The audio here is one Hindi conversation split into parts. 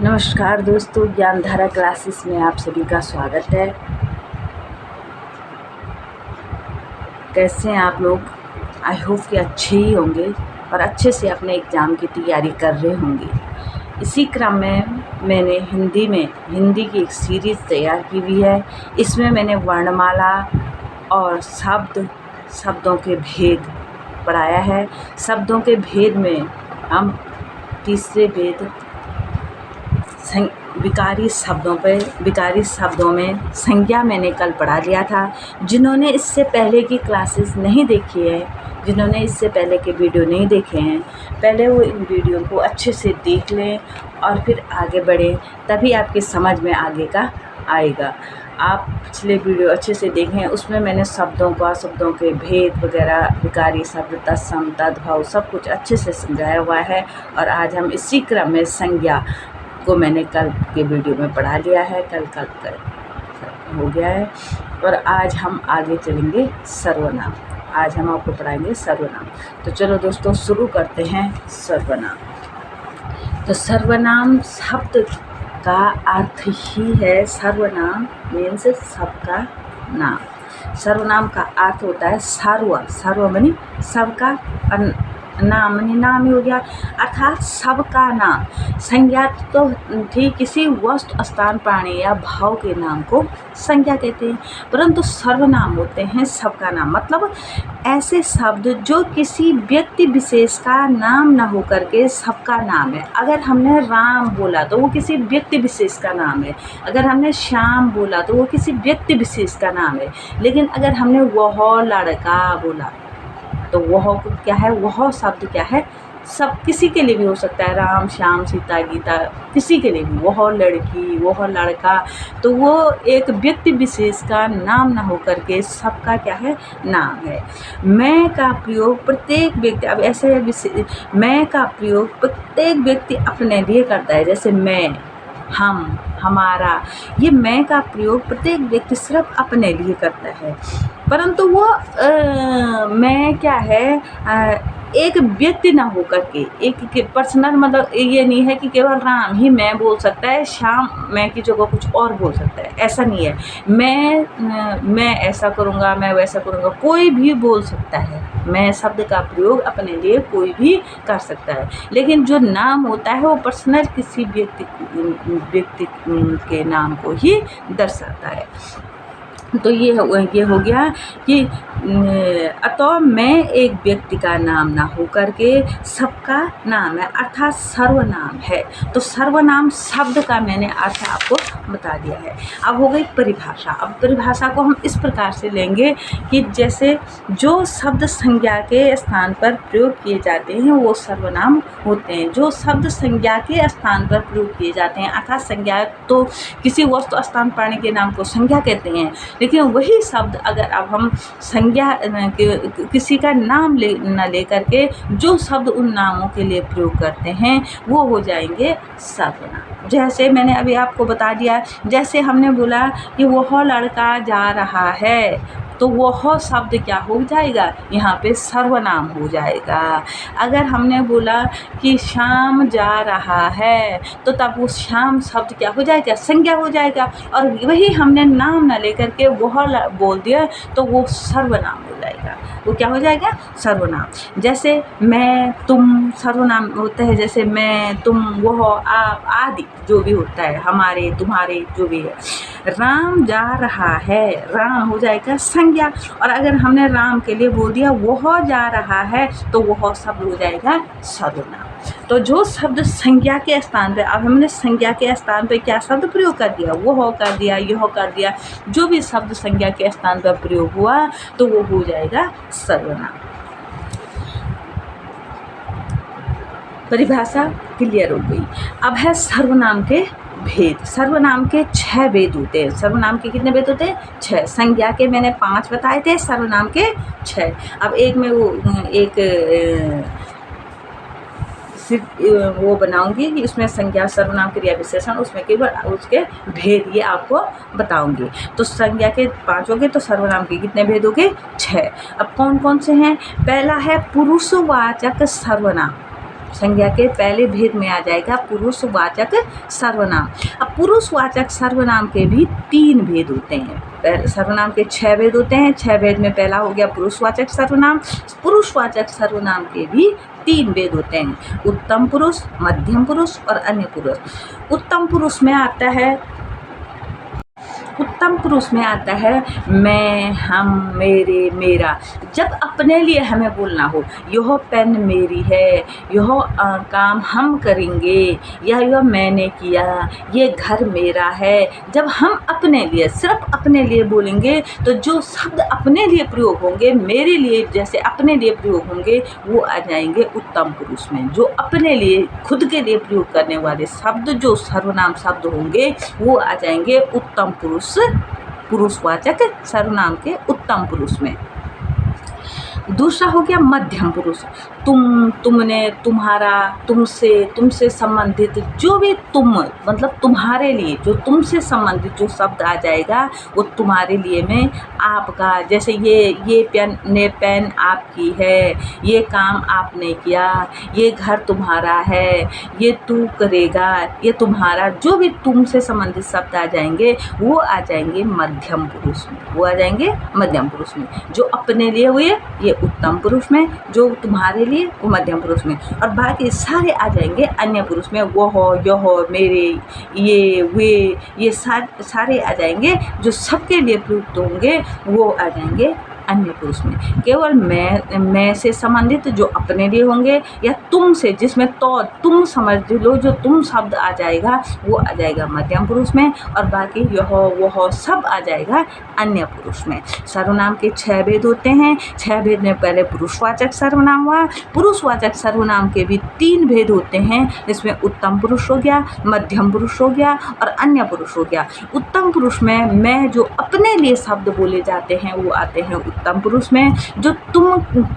नमस्कार दोस्तों, ज्ञानधारा क्लासेस में आप सभी का स्वागत है। कैसे हैं आप लोग? आई होप कि अच्छे ही होंगे और अच्छे से अपने एग्ज़ाम की तैयारी कर रहे होंगे। इसी क्रम में मैंने हिंदी की एक सीरीज़ तैयार की हुई है। इसमें मैंने वर्णमाला और शब्दों के भेद पढ़ाया है। शब्दों के भेद में हम तीसरे भेद विकारी शब्दों में संज्ञा मैंने कल पढ़ा लिया था। जिन्होंने इससे पहले की क्लासेस नहीं देखी है, जिन्होंने इससे पहले के वीडियो नहीं देखे हैं, पहले वो इन वीडियो को अच्छे से देख लें और फिर आगे बढ़ें, तभी आपकी समझ में आगे का आएगा। आप पिछले वीडियो अच्छे से देखें, उसमें मैंने शब्दों के भेद वगैरह, विकारी शब्द, तत्सम, तद्भव सब कुछ अच्छे से समझाया हुआ है। और आज हम इसी क्रम में संज्ञा को मैंने कल के वीडियो में पढ़ा लिया है। कल हो गया है और आज हम आगे चलेंगे सर्वनाम। आज हम आपको पढ़ाएंगे सर्वनाम। तो चलो दोस्तों शुरू करते हैं सर्वनाम। तो सर्वनाम शब्द का अर्थ ही है, सर्वनाम मीन्स सबका नाम। सर्वनाम का अर्थ होता है सर्व मानी सबका, नाम मानी नाम ही हो गया, अर्थात सबका नाम। संज्ञा तो थी किसी वस्तु, स्थान, प्राणी या भाव के नाम को संज्ञा कहते हैं, परंतु सर्वनाम होते हैं सबका नाम। मतलब ऐसे शब्द जो किसी व्यक्ति विशेष का नाम न हो करके सबका नाम है। अगर हमने राम बोला तो वो किसी व्यक्ति विशेष का नाम है। अगर हमने श्याम बोला तो वो किसी व्यक्ति विशेष का नाम है। लेकिन अगर हमने वह लड़का बोला तो वह क्या है, वह शब्द क्या है, सब किसी के लिए भी हो सकता है। राम, श्याम, सीता, गीता, किसी के लिए भी। वह लड़की, वह लड़का, तो वो एक व्यक्ति विशेष का नाम ना हो करके सबका क्या है, नाम है। मैं का प्रयोग प्रत्येक व्यक्ति, अब ऐसे मैं का प्रयोग प्रत्येक व्यक्ति अपने लिए करता है। जैसे मैं, हम, हमारा, ये मैं का प्रयोग प्रत्येक व्यक्ति सिर्फ अपने लिए करता है। परंतु वो मैं क्या है, एक व्यक्ति ना हो करके, एक पर्सनल, मतलब ये नहीं है कि केवल राम ही मैं बोल सकता है, श्याम मैं की जगह कुछ और बोल सकता है, ऐसा नहीं है। मैं ऐसा करूँगा, मैं वैसा करूँगा, कोई भी बोल सकता है। मैं शब्द का प्रयोग अपने लिए कोई भी कर सकता है। लेकिन जो नाम होता है वो पर्सनल किसी व्यक्ति के नाम को ही दर्शाता है। तो ये हो गया कि अतः मैं एक व्यक्ति का नाम ना हो करके सबका नाम है, अर्थात सर्वनाम है। तो सर्वनाम शब्द का मैंने अर्थ आपको बता दिया है। अब हो गई परिभाषा। अब परिभाषा को हम इस प्रकार से लेंगे कि जैसे जो शब्द संज्ञा के स्थान पर प्रयोग किए जाते हैं वो सर्वनाम होते हैं। जो शब्द संज्ञा के स्थान पर प्रयोग किए जाते हैं, अर्थात संज्ञा तो किसी वस्तु, स्थान, प्राणी के नाम को संज्ञा कहते हैं। लेकिन वही शब्द अगर अब हम संज्ञा किसी का नाम न लेकर के जो शब्द उन नामों के लिए प्रयोग करते हैं वो हो जाएंगे सर्वनाम। जैसे मैंने अभी आपको बता दिया, जैसे हमने बोला कि वह लड़का जा रहा है, तो वह शब्द क्या हो जाएगा, यहाँ पे सर्वनाम हो जाएगा। अगर हमने बोला कि श्याम जा रहा है, तो तब वो श्याम शब्द क्या हो जाएगा, संज्ञा हो जाएगा। और वही हमने नाम न लेकर के वह बोल दिया तो वो सर्वनाम हो जाएगा। वो क्या हो जाएगा, सर्वनाम। जैसे मैं, तुम सर्वनाम होता है। जैसे मैं, तुम, वह, आप आदि जो भी होता है, हमारे, तुम्हारे, जो भी है। राम जा रहा है, राम हो जाएगा संज्ञा। और अगर हमने राम के लिए बोल दिया वह जा रहा है तो वह शब्द हो जाएगा सर्वनाम। तो जो शब्द संज्ञा के स्थान पे, अब हमने संज्ञा के स्थान पे क्या शब्द प्रयोग कर दिया, वह कर दिया, यह कर दिया, जो भी शब्द संज्ञा के स्थान पर प्रयोग हुआ तो वो हो जाएगा सर्वनाम। परिभाषा क्लियर हो गई। अब है सर्वनाम के भेद। सर्वनाम के 6 भेद होते हैं। सर्वनाम के कितने भेद होते हैं, 6। संज्ञा के मैंने 5 बताए थे, सर्वनाम के 6। अब एक में वो बनाऊंगी कि उसमें संज्ञा, सर्वनाम, क्रिया विशेषण, उसमें केवल उसके भेद ये आपको बताऊंगी। तो संज्ञा के 5 हो गए, तो सर्वनाम के कितने भेद हो गए, 6। अब कौन कौन से हैं? पहला है पुरुषवाचक सर्वनाम। संज्ञा के पहले भेद में आ जाएगा पुरुषवाचक सर्वनाम। अब पुरुषवाचक सर्वनाम के भी 3 भेद होते हैं। सर्वनाम के 6 भेद होते हैं। 6 भेद में पहला हो गया पुरुषवाचक सर्वनाम। पुरुषवाचक सर्वनाम के भी 3 भेद होते हैं, उत्तम पुरुष, मध्यम पुरुष और अन्य पुरुष। उत्तम पुरुष में आता है मैं, हम, मेरे, मेरा। जब अपने लिए हमें बोलना हो, यह पेन मेरी है, यह काम हम करेंगे, यह मैंने किया, ये घर मेरा है। जब हम अपने लिए, सिर्फ अपने लिए बोलेंगे तो जो शब्द अपने लिए प्रयोग होंगे, मेरे लिए जैसे अपने लिए प्रयोग होंगे, वो आ जाएंगे उत्तम पुरुष में। जो अपने लिए, खुद के लिए प्रयोग करने वाले शब्द, जो सर्वनाम शब्द होंगे, वो आ जाएंगे उत्तम पुरुषवाचक सर्वनाम के उत्तम पुरुष में। दूसरा हो गया मध्यम पुरुष। तुम, तुमने, तुम्हारा, तुमसे, तुमसे संबंधित, जो भी तुम मतलब तुम्हारे लिए, जो तुमसे संबंधित जो शब्द आ जाएगा वो तुम्हारे लिए में आपका। जैसे ये पेन आपकी है, ये काम आपने किया, ये घर तुम्हारा है, ये तू करेगा, ये तुम्हारा। जो भी तुमसे संबंधित शब्द आ जाएंगे वो आ जाएंगे मध्यम पुरुष में, वो आ जाएंगे मध्यम पुरुष में। जो अपने लिए हुए ये उत्तम पुरुष में, जो तुम्हारे लिए वो मध्यम पुरुष में, और बाकी सारे आ जाएंगे अन्य पुरुष में। वह, यह, मेरे, ये, वे, ये सारे आ जाएंगे। जो सबके लिए प्रयुक्त होंगे वो आ जाएंगे अन्य पुरुष में। केवल मैं से संबंधित जो अपने लिए होंगे, या तुम से, जिसमें तो तुम समझ लो, जो तुम शब्द आ जाएगा वो आ जाएगा मध्यम पुरुष में, और बाकी यह, वह सब आ जाएगा अन्य पुरुष में। सर्वनाम के 6 भेद होते हैं। 6 भेद में पहले पुरुषवाचक सर्वनाम हुआ। पुरुषवाचक सर्वनाम के भी 3 भेद होते हैं। इसमें उत्तम पुरुष हो गया, मध्यम पुरुष हो गया और अन्य पुरुष हो गया। उत्तम पुरुष में मैं जो अपने लिए शब्द बोले जाते हैं वो आते हैं उत्तम पुरुष में। जो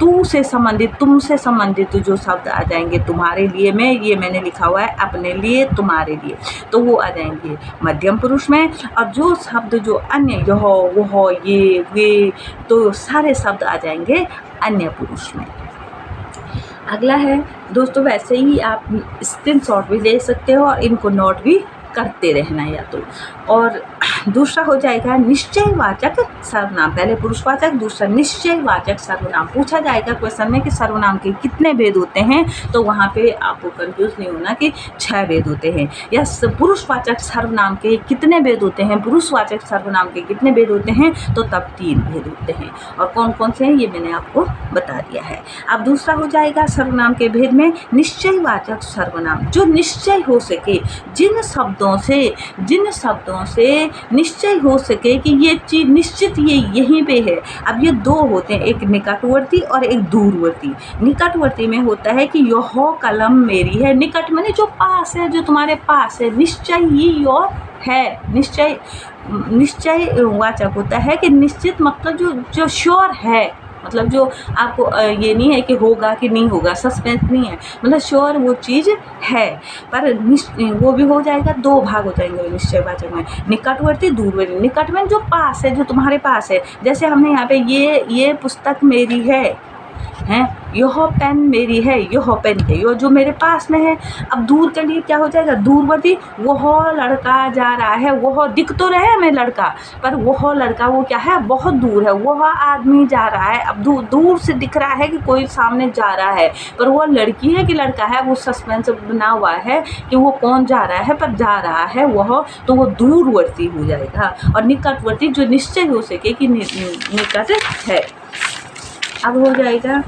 तू से संबंधित, तुमसे संबंधित जो शब्द आ जाएंगे तुम्हारे लिए में, ये मैंने लिखा हुआ है अपने लिए, तुम्हारे लिए, तो वो आ जाएंगे मध्यम पुरुष में। और जो शब्द जो अन्य, यह, वह, ये, वे, तो सारे शब्द आ जाएंगे अन्य पुरुष में। अगला है दोस्तों, वैसे ही आप स्क्रीनशॉट भी ले सकते हो और इनको नोट भी करते रहना या तो। और दूसरा हो जाएगा निश्चयवाचक सर्वनाम। पहले पुरुषवाचक, दूसरा निश्चयवाचक सर्वनाम। पूछा जाएगा क्वेश्चन में कि सर्वनाम के कितने भेद होते हैं, तो वहाँ पे आपको कंफ्यूज नहीं होना कि 6 भेद होते हैं। या पुरुषवाचक सर्वनाम के कितने भेद होते हैं, पुरुषवाचक सर्वनाम के कितने भेद होते हैं, तो तब 3 भेद होते हैं। और कौन कौन से हैं ये मैंने आपको बता दिया है। अब दूसरा हो जाएगा सर्वनाम के भेद में निश्चयवाचक सर्वनाम। जो निश्चय हो सके, जिन शब्दों से निश्चय हो सके कि ये चीज़ निश्चित ये यहीं पे है। अब ये 2 होते हैं, एक निकटवर्ती और एक दूरवर्ती। निकटवर्ती में होता है कि यह कलम मेरी है। निकट माने जो पास है, जो तुम्हारे पास है। निश्चय ही योर है। निश्चय वाचक होता है कि निश्चित, मतलब जो श्योर है, मतलब जो आपको ये नहीं है कि होगा कि नहीं होगा, सस्पेंस नहीं है, मतलब श्योर वो चीज़ है। पर वो भी हो जाएगा, 2 भाग हो जाएंगे निश्चयवाचक में, निकटवर्ती, दूरवर्ती। निकट में जो पास है, जो तुम्हारे पास है। जैसे हमने यहाँ पे ये पुस्तक मेरी है, यह पेन मेरी है, यह पेन है, यह जो मेरे पास में है। अब दूर के लिए क्या हो जाएगा, दूरवर्ती। वह लड़का जा रहा है, वह दिख तो रहे हमें लड़का, पर वह लड़का वो क्या है, बहुत दूर है। वह आदमी जा रहा है, अब दूर से दिख रहा है कि कोई सामने जा रहा है, पर वह लड़की है कि लड़का है, वो सस्पेंस बना हुआ है कि वो कौन जा रहा है, पर जा रहा है वह, तो वो दूरवर्ती हो जाएगा। और निकटवर्ती जो निश्चय हो सके कि निकट है। अब हो जाएगा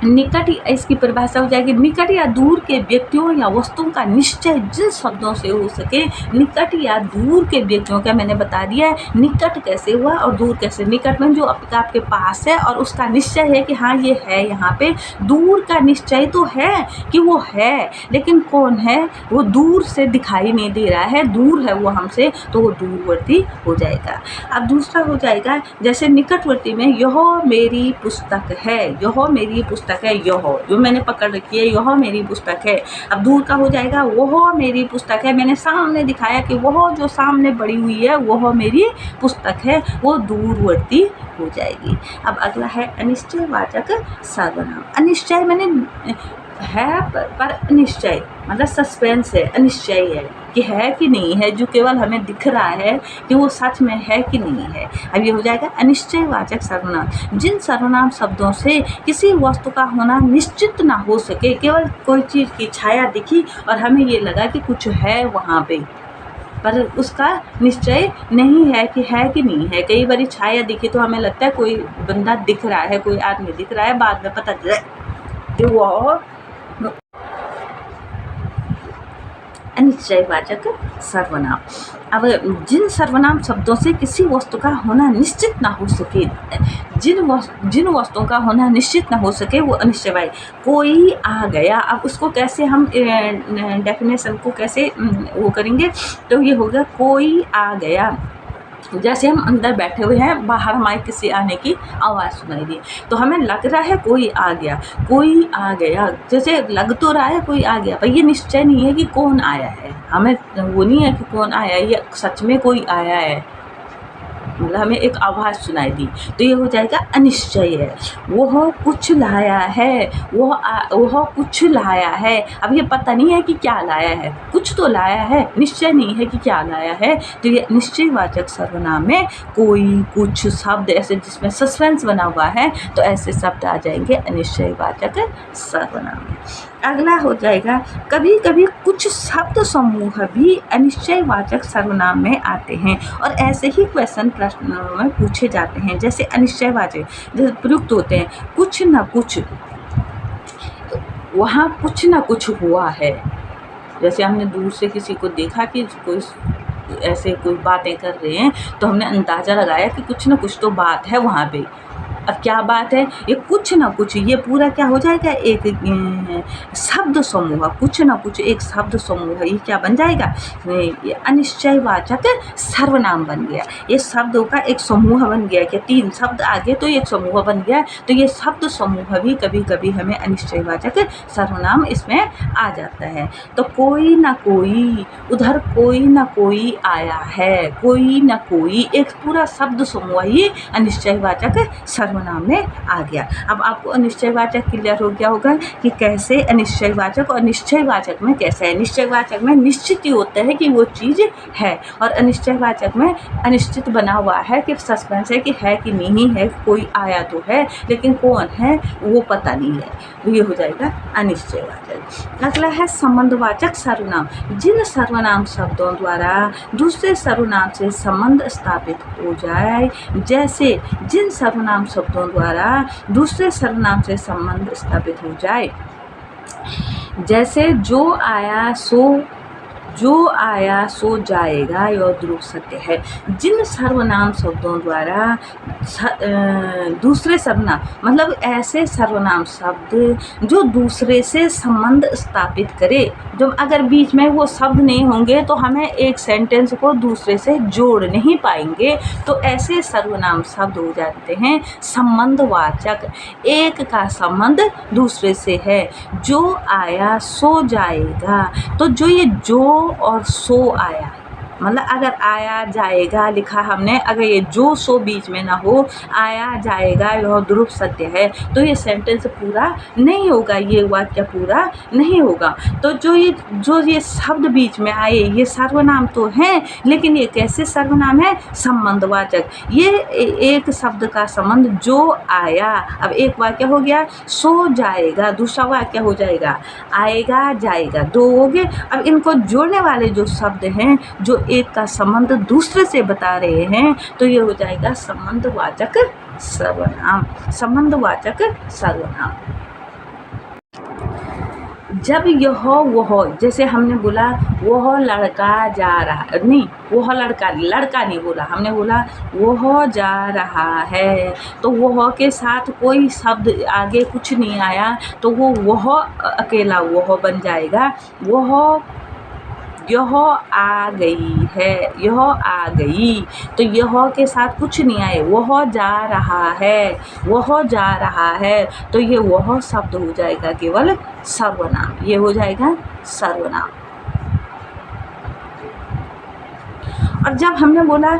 निकट, इसकी परिभाषा हो जाएगी निकट या दूर के व्यक्तियों या वस्तुओं का निश्चय जिन शब्दों से हो सके। निकट या दूर के व्यक्तियों का मैंने बता दिया है, निकट कैसे हुआ और दूर कैसे। निकट में जो आपके पास है और उसका निश्चय है कि हाँ ये है यहाँ पे। दूर का निश्चय तो है कि वो है, लेकिन कौन है, वो दूर से दिखाई नहीं दे रहा है, दूर है वो हमसे, तो वो दूरवर्ती हो जाएगा। अब दूसरा हो जाएगा, जैसे निकटवर्ती में यह मेरी पुस्तक है, यह मेरी पुस्तक है, यह जो मैंने पकड़ रखी है, यह मेरी पुस्तक है। अब दूर का हो जाएगा, वह मेरी पुस्तक है, मैंने सामने दिखाया कि वह जो सामने पड़ी हुई है वह मेरी पुस्तक है, वो दूरवर्ती हो जाएगी। अब अगला है अनिश्चयवाचक सर्वनाम। अनिश्चय मैंने है पर अनिश्चय, मतलब सस्पेंस है, अनिश्चय है कि है कि नहीं है, जो केवल हमें दिख रहा है कि वो सच में है कि नहीं है। अब ये हो जाएगा अनिश्चयवाचक सर्वनाम। जिन सर्वनाम शब्दों से किसी वस्तु का होना निश्चित ना हो सके, केवल कोई चीज़ की छाया दिखी और हमें ये लगा कि कुछ है वहाँ पे, पर उसका निश्चय नहीं है कि है कि नहीं है। कई बार छाया दिखी तो हमें लगता है कोई बंदा दिख रहा है, कोई आदमी दिख रहा है, बाद में पता चला कि वो अनिश्चयवाचक सर्वनाम। अब जिन सर्वनाम शब्दों से किसी वस्तु का होना निश्चित ना हो सके, जिन वस्तुओं का होना निश्चित ना हो सके वो अनिश्चयवाचक। कोई आ गया, अब उसको कैसे हम डेफिनेशन को कैसे वो करेंगे, तो ये होगा कोई आ गया। जैसे हम अंदर बैठे हुए हैं, बाहर हमारे किसी आने की आवाज़ सुनाई दी, तो हमें लग रहा है कोई आ गया, कोई आ गया, जैसे लग तो रहा है कोई आ गया, पर ये निश्चय नहीं है कि कौन आया है। हमें वो नहीं है कि कौन आया, ये सच में कोई आया है, मतलब हमें एक आवाज़ सुनाई दी, तो ये हो जाएगा अनिश्चय है। वह कुछ लाया है, वह कुछ लाया है। अब ये पता नहीं है कि क्या लाया है, कुछ तो लाया है, निश्चय नहीं है कि क्या लाया है, तो ये निश्चयवाचक सर्वनाम में कोई कुछ शब्द ऐसे जिसमें सस्पेंस बना हुआ है, तो ऐसे शब्द आ जाएंगे अनिश्चयवाचक सर्वनाम में। अगला हो जाएगा कभी कभी कुछ शब्द समूह भी अनिश्चयवाचक सर्वनाम में आते हैं और ऐसे ही क्वेश्चन प्रश्नों में पूछे जाते हैं। जैसे अनिश्चयवाचक जैसे प्रयुक्त होते हैं, कुछ न कुछ, वहाँ कुछ न कुछ हुआ है। जैसे हमने दूर से किसी को देखा कि कोई ऐसे कोई बातें कर रहे हैं, तो हमने अंदाज़ा लगाया कि कुछ न कुछ तो बात है वहाँ पे। अब क्या बात है, ये कुछ ना कुछ, ये पूरा क्या हो जाएगा, एक शब्द समूह, कुछ ना कुछ एक शब्द समूह, ये क्या बन जाएगा, ये अनिश्चयवाचक सर्वनाम बन गया। ये शब्दों का एक समूह बन गया, कि 3 शब्द आगे तो एक समूह बन गया, तो ये शब्द समूह भी कभी कभी हमें अनिश्चयवाचक सर्वनाम इसमें आ जाता है। तो कोई ना कोई, उधर कोई ना कोई आया है, कोई ना कोई, एक पूरा शब्द समूह ही अनिश्चयवाचक सर्वनाम में आ गया। अब आपको अनिश्चयवाचक क्लियर हो गया होगा कि कैसे अनिश्चयवाचक और निश्चयवाचक में कैसा है। निश्चयवाचक में निश्चित ही होता है कि वो चीज़ है, और अनिश्चयवाचक में अनिश्चित बना हुआ है कि सस्पेंस है कि है कि नहीं है, कोई आया तो है लेकिन कौन है वो पता नहीं है, ये हो जाएगा अनिश्चयवाचक। अगला है संबंधवाचक सर्वनाम। जिन सर्वनाम शब्दों द्वारा दूसरे सर्वनाम से संबंध स्थापित हो जाए, जैसे जिन सर्वनाम शब्दों द्वारा दूसरे सर्वनाम से संबंध स्थापित हो जाए, जैसे जो आया सो जाएगा, यह ध्रुव सत्य है। जिन सर्वनाम शब्दों द्वारा दूसरे सर्वनाम, मतलब ऐसे सर्वनाम शब्द जो दूसरे से संबंध स्थापित करे, जो अगर बीच में वो शब्द नहीं होंगे तो हमें एक सेंटेंस को दूसरे से जोड़ नहीं पाएंगे, तो ऐसे सर्वनाम शब्द हो जाते हैं संबंधवाचक। एक का संबंध दूसरे से है, जो आया सो जाएगा, तो जो ये जो और सो आया, मतलब अगर आया जाएगा लिखा हमने, अगर ये जो सो बीच में ना हो, आया जाएगा यह ध्रुव सत्य है, तो ये सेंटेंस पूरा नहीं होगा, ये वाक्य पूरा नहीं होगा। तो जो ये शब्द बीच में आए, ये सर्वनाम तो हैं, लेकिन ये कैसे सर्वनाम है, संबंधवाचक। ये एक शब्द का संबंध जो आया, अब एक वाक्य हो गया सो जाएगा, दूसरा वाक्य हो जाएगा आएगा जाएगा, 2 हो गए। अब इनको जोड़ने वाले जो शब्द हैं, जो एक का संबंध दूसरे से बता रहे हैं, तो ये हो जाएगा संबंधवाचक सर्वनाम। संबंधवाचक सर्वनाम। जब यह वह, जैसे हमने बोला वह लड़का जा रहा, नहीं वह लड़का नहीं बोला, हमने बोला वह जा रहा है, तो वह के साथ कोई शब्द आगे कुछ नहीं आया, तो वह अकेला वह बन जाएगा। यह आ गई है, यह आ गई, तो यह के साथ कुछ नहीं आए, वह जा रहा है, तो ये वह शब्द हो जाएगा केवल सर्वनाम, ये हो जाएगा सर्वनाम। और जब हमने बोला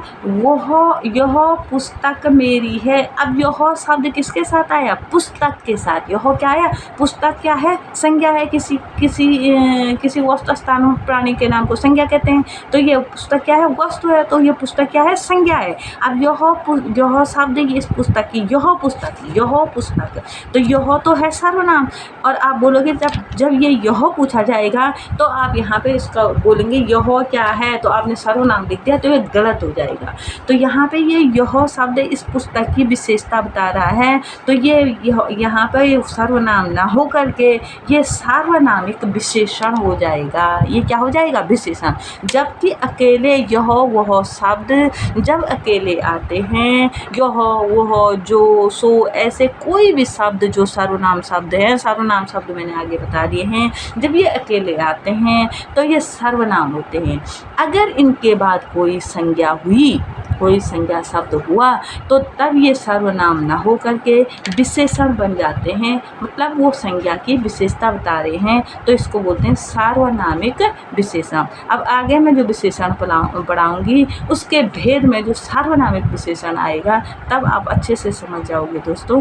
यह पुस्तक मेरी है, अब यह शब्द किसके साथ आया? पुस्तक के साथ। यह क्या आया? पुस्तक क्या है? संज्ञा है। किसी वस्तु, स्थान, प्राणी के नाम को संज्ञा कहते हैं। तो ये पुस्तक क्या है? वस्तु है। तो ये पुस्तक क्या है? संज्ञा है। अब यह शब्द इस पुस्तक की, यह पुस्तक, तो यह तो है सर्वनाम। और आप बोलोगे जब यह पूछा जाएगा तो आप यहाँ पे इसका बोलेंगे यह क्या है, तो आपने सर्वनाम लिख दिया, तो ये गलत हो जाएगा। तो यहाँ पे यह शब्द इस पुस्तक की विशेषता बता रहा है। तो यहाँ पे सर्वनाम ना हो करके ये सार्वनामिक विशेषण हो जाएगा। ये क्या हो जाएगा? विशेषण। जबकि अकेले यह वह शब्द जब अकेले आते हैं, यह वह जो सो, ऐसे कोई भी शब्द जो सर्वनाम शब्द है, सर्वनाम शब्द मैंने आगे बता दिए हैं, जब ये अकेले आते हैं तो ये सर्वनाम होते हैं। अगर इनके बाद कोई संज्ञा हुई, कोई संज्ञा शब्द हुआ, तो तब ये सर्वनाम ना हो करके विशेषण बन जाते हैं। मतलब वो संज्ञा की विशेषता बता रहे हैं, तो इसको बोलते हैं सार्वनामिक विशेषण। अब आगे मैं जो विशेषण पढ़ाऊँगी उसके भेद में जो सार्वनामिक विशेषण आएगा, तब आप अच्छे से समझ जाओगे दोस्तों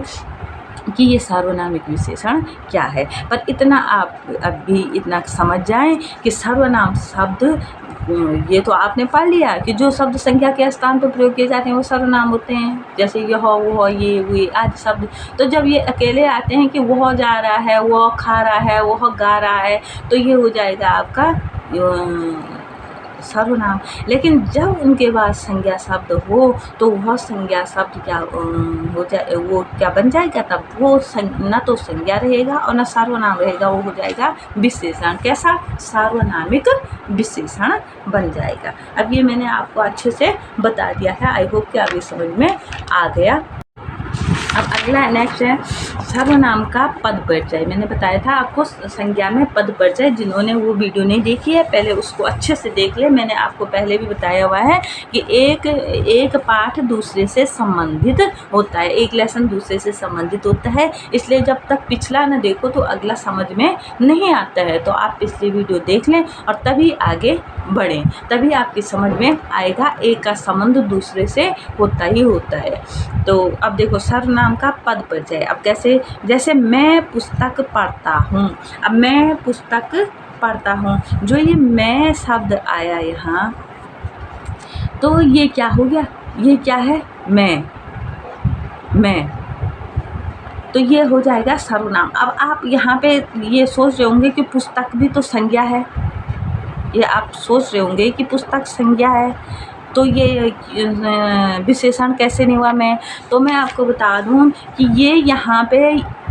कि ये सार्वनामिक विशेषण क्या है। पर इतना आप अभी इतना समझ जाएं कि सर्वनाम शब्द, ये तो आपने पढ़ लिया कि जो शब्द संख्या के स्थान पर प्रयोग किए जाते हैं वो सर्वनाम होते हैं। जैसे यह, वह, ये, वे आदि शब्द। तो जब ये अकेले आते हैं कि वह जा रहा है, वह खा रहा है, वह गा रहा है, तो ये हो जाएगा आपका सर्वनाम। लेकिन जब उनके बाद संज्ञा शब्द हो तो वह संज्ञा शब्द क्या हो जाए, वो क्या बन जाएगा? तब वो न तो संज्ञा रहेगा और न सर्वनाम रहेगा, वो हो जाएगा विशेषण। कैसा? सार्वनामिक विशेषण बन जाएगा। अब ये मैंने आपको अच्छे से बता दिया है। आई होप कि अभी समझ में आ गया। अब अगला नेक्स्ट है सर्वनाम का पद परिचय। मैंने बताया था आपको संज्ञा में पद परिचय। जिन्होंने वो वीडियो नहीं देखी है पहले उसको अच्छे से देख ले। मैंने आपको पहले भी बताया हुआ है कि एक पाठ दूसरे से संबंधित होता है, एक लेसन दूसरे से संबंधित होता है। इसलिए जब तक पिछला न देखो तो अगला समझ में नहीं आता है। तो आप पिछली वीडियो देख लें और तभी आगे बढ़ें, तभी आपकी समझ में आएगा। एक का संबंध दूसरे से होता ही होता है। तो अब देखो सर्वनाम का पद परिचय। अब जैसे मैं पुस्तक पढ़ता हूँ। अब मैं पुस्तक पढ़ता हूँ, जो ये मैं शब्द आया यहाँ, तो ये क्या हो गया? ये क्या है? मैं तो ये हो जाएगा सर्वनाम। अब आप यहाँ पे ये सोच रहे होंगे कि पुस्तक भी तो संज्ञा है। ये आप सोच रहे होंगे कि पुस्तक संज्ञा है, तो ये विशेषण कैसे नहीं हुआ? तो मैं आपको बता दूं कि ये यहाँ पे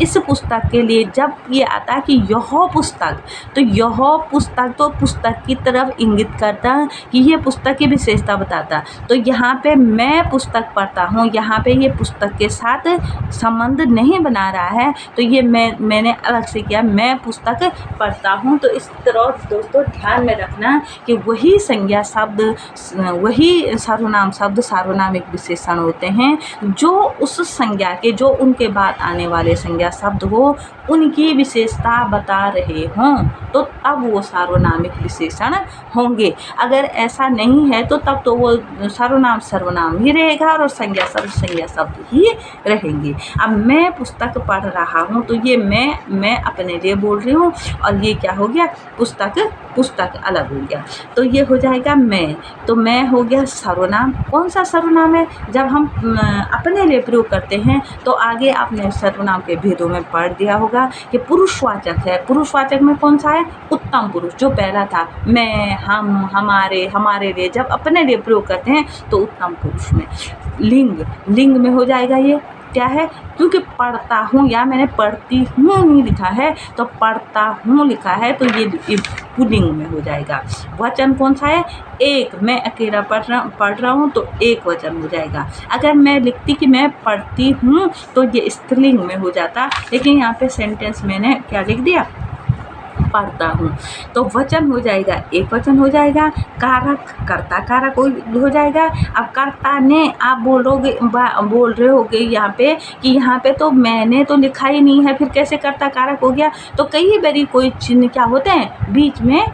इस पुस्तक के लिए जब ये आता है कि यह पुस्तक, तो यह पुस्तक तो पुस्तक की तरफ इंगित करता कि ये पुस्तक की विशेषता बताता। तो यहाँ पे मैं पुस्तक पढ़ता हूँ, यहाँ पे ये पुस्तक के साथ संबंध नहीं बना रहा है, तो ये मैंने अलग से किया, मैं पुस्तक पढ़ता हूँ। तो इस तरह दोस्तों ध्यान में रखना कि वही संज्ञा शब्द, वही सर्वनाम शब्द सार्वनामिक विशेषण होते हैं जो उस संज्ञा के, जो उनके बाद आने वाले संज्ञा शब्द हो उनकी विशेषता बता रहे हों, तो तब वो सार्वनामिक विशेषण होंगे। अगर ऐसा नहीं है तो तब तो वो सर्वनाम ही रहेगा और संज्ञा शब्द ही रहेंगे। अब मैं पुस्तक पढ़ रहा हूँ, तो ये मैं अपने लिए बोल रही हूँ, और ये क्या हो गया? पुस्तक अलग हो गया, तो ये हो जाएगा मैं। तो मैं हो गया सर्वनाम। कौन सा सर्वनाम है? जब हम अपने लिए प्रयोग करते हैं तो आगे आपने सर्वनाम के भेदों में पढ़ दिया होगा कि पुरुषवाचक है। पुरुषवाचक में कौन सा है? उत्तम पुरुष, जो पहला था मैं, हम, हमारे लिए जब अपने लिए प्रयोग करते हैं तो उत्तम पुरुष में। लिंग में हो जाएगा ये क्या है? क्योंकि पढ़ता हूँ, या मैंने पढ़ती हूँ नहीं लिखा है, तो पढ़ता हूँ लिखा है, तो ये पुल्लिंग में हो जाएगा। वचन कौन सा है? एक। मैं अकेला पढ़ रहा हूँ तो एक वचन हो जाएगा। अगर मैं लिखती कि मैं पढ़ती हूँ तो ये स्त्रीलिंग में हो जाता, लेकिन यहाँ पे सेंटेंस मैंने क्या लिख दिया? पढ़ता हूँ। तो वचन हो जाएगा, एक वचन हो जाएगा। कारक, कर्ता कारक हो जाएगा। अब कर्ता ने, आप बोल रहे होगे यहाँ पे कि यहाँ पे तो मैंने तो लिखा ही नहीं है, फिर कैसे कर्ता कारक हो गया? तो कई बारी कोई चिन्ह क्या होते हैं बीच में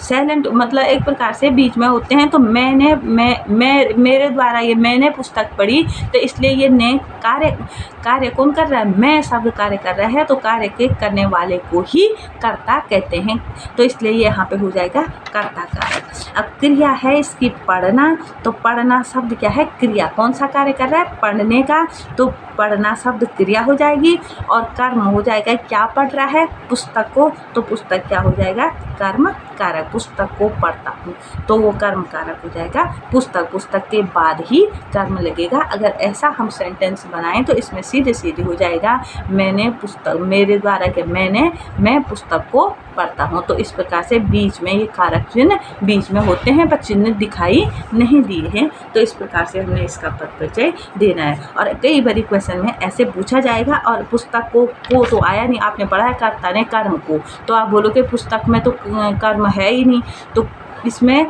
साइलेंट मतलब एक प्रकार से बीच में होते हैं। तो मैंने मैं मेरे द्वारा ये मैंने पुस्तक पढ़ी, तो इसलिए ये ने कार्य कौन कर रहा है, मैं शब्द कार्य कर रहा है, तो कार्य के करने वाले को ही कर्ता कहते हैं। तो इसलिए ये यहाँ पे हो जाएगा कर्ता कारक। अब क्रिया है इसकी पढ़ना, तो पढ़ना शब्द क्या है, क्रिया। कौन सा कार्य कर रहा है, पढ़ने का, तो पढ़ना शब्द क्रिया हो जाएगी। और कर्म हो जाएगा, क्या पढ़ रहा है, पुस्तक को, तो पुस्तक क्या हो जाएगा, कर्म कारक। पुस्तक को पढ़ता हूँ, तो वो कर्म कारक हो जाएगा पुस्तक के बाद ही कर्म लगेगा। अगर ऐसा हम सेंटेंस बनाएं तो इसमें सीधे सीधे हो जाएगा, मैंने पुस्तक, मेरे द्वारा के मैं पुस्तक को पढ़ता हूँ। तो इस प्रकार से बीच में ये कारक चिन्ह बीच में होते हैं, पर चिन्ह दिखाई नहीं दिए हैं। तो इस प्रकार से हमने इसका पद परिचय देना है। और कई बारी क्वेश्चन में ऐसे पूछा जाएगा, और पुस्तक को तो आया नहीं, आपने पढ़ा है कर्ता ने कर्म को, तो आप बोलोगे पुस्तक में तो कर्म है ही नहीं। तो इसमें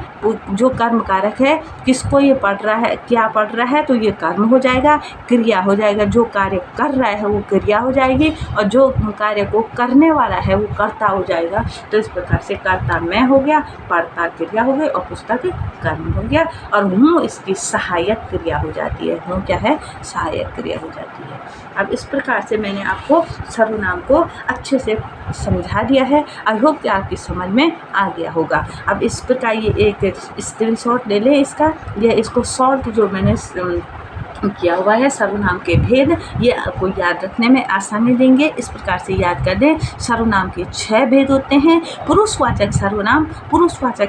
जो कर्म कारक है, किसको ये पढ़ रहा है, क्या पढ़ रहा है, तो ये कर्म हो जाएगा, क्रिया हो जाएगा। जो कार्य कर रहा है वो क्रिया हो जाएगी, और जो कार्य को करने वाला है वो कर्ता हो जाएगा। तो इस प्रकार से कर्ता मैं हो गया, पढ़ता क्रिया हो गई, और पुस्तक कर्म हो गया, और हूँ इसकी सहायक क्रिया हो जाती है। हूँ क्या है, सहायक क्रिया हो जाती है। अब इस प्रकार से मैंने आपको सर्वनाम को अच्छे से समझा दिया है। आई होप कि आपकी समझ में आ गया होगा। अब इस प्रकार ये एक स्क्रीनशॉट ले लें इसका, यह इसको शॉर्ट जो मैंने किया हुआ है सर्वनाम के भेद, ये आपको याद रखने में आसानी देंगे। इस प्रकार से याद कर दें, सर्वनाम के 6 भेद होते हैं। पुरुषवाचक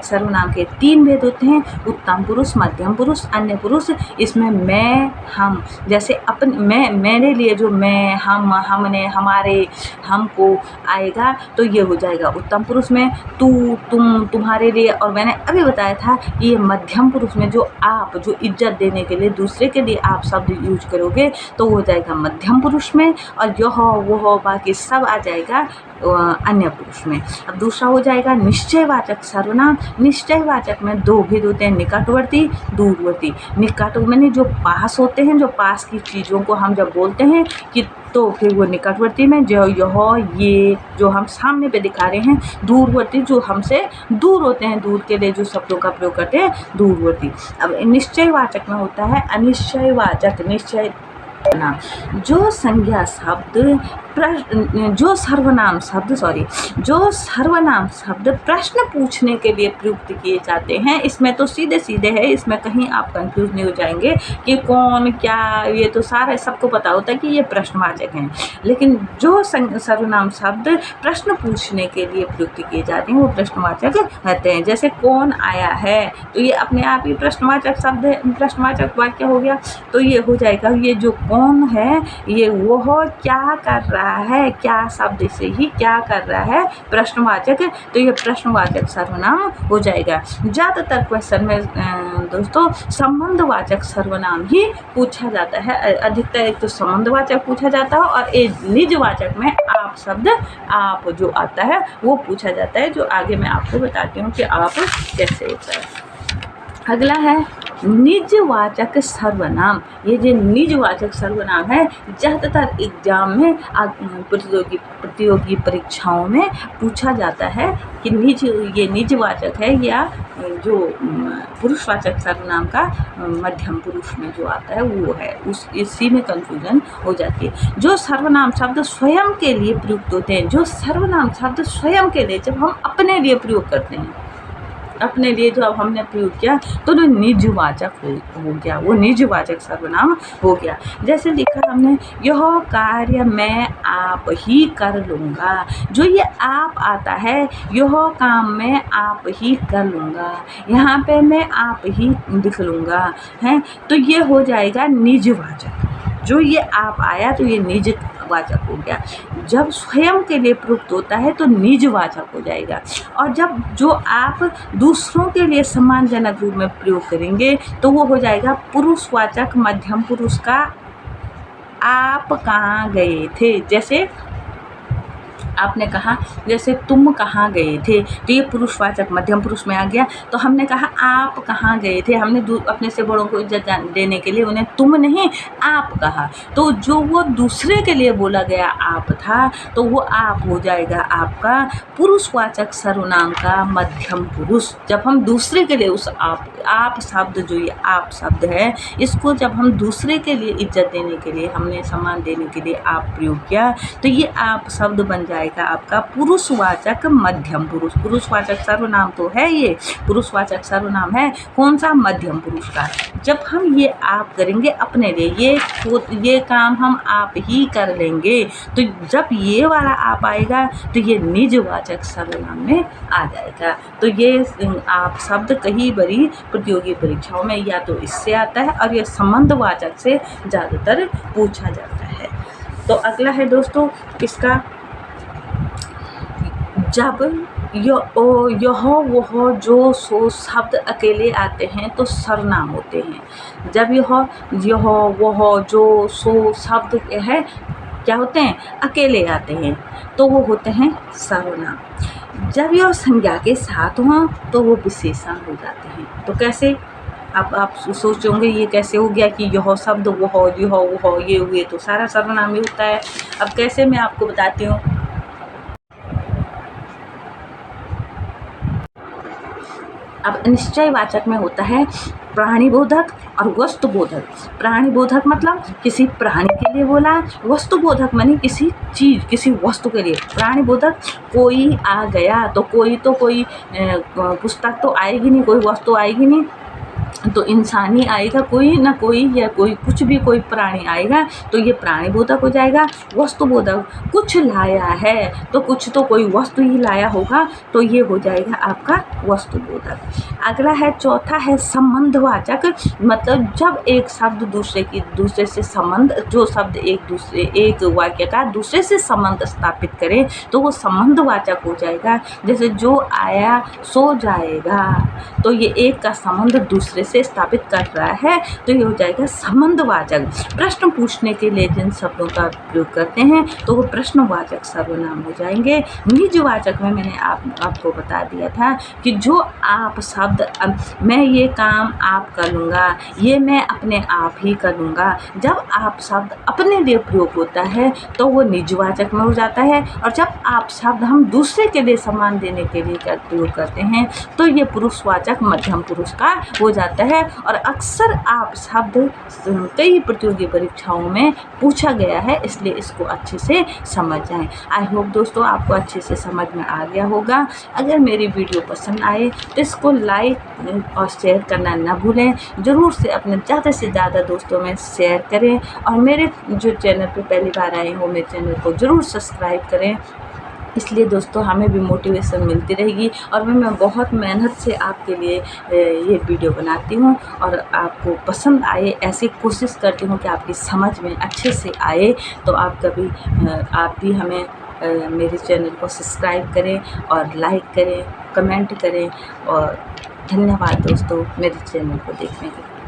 सर्वनाम के 3 भेद होते हैं, उत्तम पुरुष, मध्यम पुरुष, अन्य पुरुष। इसमें मैं, हम, जैसे अपन मेरे लिए जो मैं, हम, हमने, हमारे, हमको आएगा, तो ये हो जाएगा उत्तम पुरुष में। तू, तुम, तुम्हारे लिए, और मैंने अभी बताया था ये मध्यम पुरुष में, जो आप, जो इज्जत देने के लिए दूसरे के लिए आप शब्द यूज करोगे तो हो जाएगा मध्यम पुरुष में। और यह, वो, बाकी सब आ जाएगा अन्य पुरुष में। अब दूसरा हो जाएगा निश्चयवाचक सर्वनाम। निश्चयवाचक में 2 भेद होते हैं, निकटवर्ती, दूरवर्ती। निकट माने जो पास होते हैं, जो पास की चीज़ों को हम जब बोलते हैं कि, तो फिर वो निकटवर्ती में जो यह, ये जो हम सामने पे दिखा रहे हैं। दूरवर्ती जो हमसे दूर होते हैं, दूर के लिए जो शब्दों का प्रयोग करते हैं, दूरवर्ती। अब निश्चयवाचक में होता है अनिश्चयवाचक। निश्चय नाम जो संज्ञा शब्द, जो सर्वनाम शब्द प्रश्न पूछने के लिए प्रयुक्त किए जाते हैं। इसमें तो सीधे सीधे है, इसमें कहीं आप कंफ्यूज नहीं हो जाएंगे कि कौन क्या, ये तो सारा सबको पता होता है कि ये प्रश्नवाचक हैं। लेकिन जो सर्वनाम शब्द प्रश्न पूछने के लिए प्रयुक्त किए जाते हैं वो प्रश्नवाचक कहते हैं। जैसे कौन आया है, तो ये अपने आप ही प्रश्नवाचक शब्द है, प्रश्नवाचक वाक्य हो गया। तो ये हो जाएगा, ये जो कौन है, ये वो क्या कर रहा है, क्या शब्द से ही क्या कर रहा है, प्रश्नवाचक, तो ये प्रश्नवाचक सर्वनाम हो जाएगा। ज़्यादातर क्वेश्चन में दोस्तों संबंधवाचक सर्वनाम ही पूछा जाता है। अधिकतर एक तो संबंधवाचक पूछा जाता है, और एक निजवाचक में आप शब्द, आप जो आता है वो पूछा जाता है, जो आगे मैं आपको बताती हूँ कि आप कैसे होता है। अगला है निजवाचक सर्वनाम। ये जो निजवाचक सर्वनाम है ज़्यादातर एग्जाम में, प्रतियोगी परीक्षाओं में पूछा जाता है कि ये निजवाचक है या जो पुरुषवाचक सर्वनाम का मध्यम पुरुष में जो आता है वो है, इसी में कंफ्यूजन हो जाती है। जो सर्वनाम शब्द स्वयं के लिए प्रयुक्त होते हैं, जो सर्वनाम शब्द स्वयं के लिए, जब हम अपने लिए प्रयोग करते हैं, अपने लिए जो अब हमने प्रयोग किया, तो जो निजवाचक हो गया, वो निजवाचक सर्वनाम हो गया। जैसे लिखा हमने, यह कार्य मैं आप ही कर लूँगा। जो ये आप आता है, यह काम मैं आप ही कर लूँगा, यहाँ पे मैं आप ही लिख लूँगा, है, तो ये हो जाएगा निजवाचक। जो ये आप आया तो ये निजवाचक हो गया। जब स्वयं के लिए प्रयुक्त होता है तो निजवाचक हो जाएगा। और जब जो आप दूसरों के लिए सम्मानजनक रूप में प्रयोग करेंगे तो वो हो जाएगा पुरुषवाचक मध्यम पुरुष का। आप कहाँ गए थे, जैसे आपने कहा जैसे तुम कहाँ गए थे, तो ये पुरुषवाचक मध्यम पुरुष में आ गया। तो हमने कहा आप कहाँ गए थे, हमने अपने से बड़ों को इज्जत देने के लिए उन्हें तुम नहीं आप कहा, तो जो वो दूसरे के लिए बोला गया आप था, तो वो आप हो जाएगा आपका पुरुषवाचक सर्वनाम का मध्यम पुरुष। जब हम दूसरे के लिए उस आप शब्द, जो ये आप शब्द है, इसको जब हम दूसरे के लिए इज्जत देने के लिए, हमने सम्मान देने के लिए आप प्रयोग किया, तो ये आप शब्द बन जाएगा आपका पुरुषवाचक मध्यम पुरुष। पुरुषवाचक सर्वनाम तो है, ये पुरुषवाचक सर्वनाम है कौन सा, मध्यम पुरुष का। जब हम ये आप करेंगे अपने लिए, ये काम हम आप ही कर लेंगे, तो जब ये वाला आप आएगा तो ये निजवाचक सर्वनाम में आ जाएगा। तो ये आप शब्द कई बड़ी प्रतियोगी परीक्षाओं में या तो इससे आता है, और ये संबंधवाचक से ज़्यादातर पूछा जाता है। तो अगला है दोस्तों इसका, जब यह वह जो सो शब्द अकेले आते हैं तो सर्वनाम होते हैं। जब यह वह जो सो शब्द है क्या होते हैं, अकेले आते हैं, तो वो होते हैं सर्वनाम। जब यह संज्ञा के साथ हों तो वो विशेषण हो जाते हैं। तो कैसे, अब आप सोचोगे ये कैसे हो गया कि यह शब्द वह ये हुए तो सारा सर्वनाम ही होता है। अब कैसे, मैं आपको बताती हूँ। अब निश्चयवाचक में होता है प्राणीबोधक और वस्तुबोधक। प्राणीबोधक मतलब किसी प्राणी के लिए बोला, वस्तुबोधक मानी किसी चीज़, किसी वस्तु के लिए। प्राणीबोधक कोई आ गया तो कोई पुस्तक तो आएगी नहीं, कोई वस्तु आएगी नहीं, तो इंसान ही आएगा, कोई ना कोई, या कोई कुछ भी, कोई प्राणी आएगा, तो ये प्राणीबोधक हो जाएगा। वस्तुबोधक कुछ लाया है, तो कुछ तो कोई वस्तु ही लाया होगा, तो ये हो जाएगा आपका वस्तुबोधक। अगला है, चौथा है संबंधवाचक, मतलब जब एक शब्द दूसरे से संबंध, जो शब्द एक वाक्य का दूसरे से संबंध स्थापित करे तो वो संबंधवाचक हो जाएगा। जैसे जो आया सो जाएगा, तो ये एक का संबंध दूसरे से स्थापित कर रहा है, तो ये हो जाएगा संबंधवाचक। प्रश्न पूछने के लिए जिन शब्दों का प्रयोग करते हैं तो वो प्रश्नवाचक सर्वनाम हो जाएंगे। निजवाचक में मैंने आपको बता दिया था कि जो आप शब्द, मैं ये काम आप कर लूँगा, ये मैं अपने आप ही कर लूँगा, जब आप शब्द अपने लिए प्रयोग होता है तो वो निजवाचक में हो जाता है। और जब आप शब्द हम दूसरे के लिए सम्मान देने के लिए प्रयोग करते हैं तो ये पुरुषवाचक मध्यम पुरुष का हो जाता है। और अक्सर आप शब्द कई प्रतियोगी परीक्षाओं में पूछा गया है, इसलिए इसको अच्छे से समझ जाएं। आई होप दोस्तों आपको अच्छे से समझ में आ गया होगा। अगर मेरी वीडियो पसंद आए तो इसको लाइक और शेयर करना ना भूलें। ज़रूर से अपने ज़्यादा से ज़्यादा दोस्तों में शेयर करें, और मेरे जो चैनल पर पहली बार आए हो मेरे चैनल को ज़रूर सब्सक्राइब करें। इसलिए दोस्तों हमें भी मोटिवेशन मिलती रहेगी, और मैं बहुत मेहनत से आपके लिए ये वीडियो बनाती हूँ, और आपको पसंद आए ऐसी कोशिश करती हूँ कि आपकी समझ में अच्छे से आए। तो आप भी हमें मेरे चैनल को सब्सक्राइब करें और लाइक करें, कमेंट करें। और धन्यवाद दोस्तों मेरे चैनल को देखने के लिए।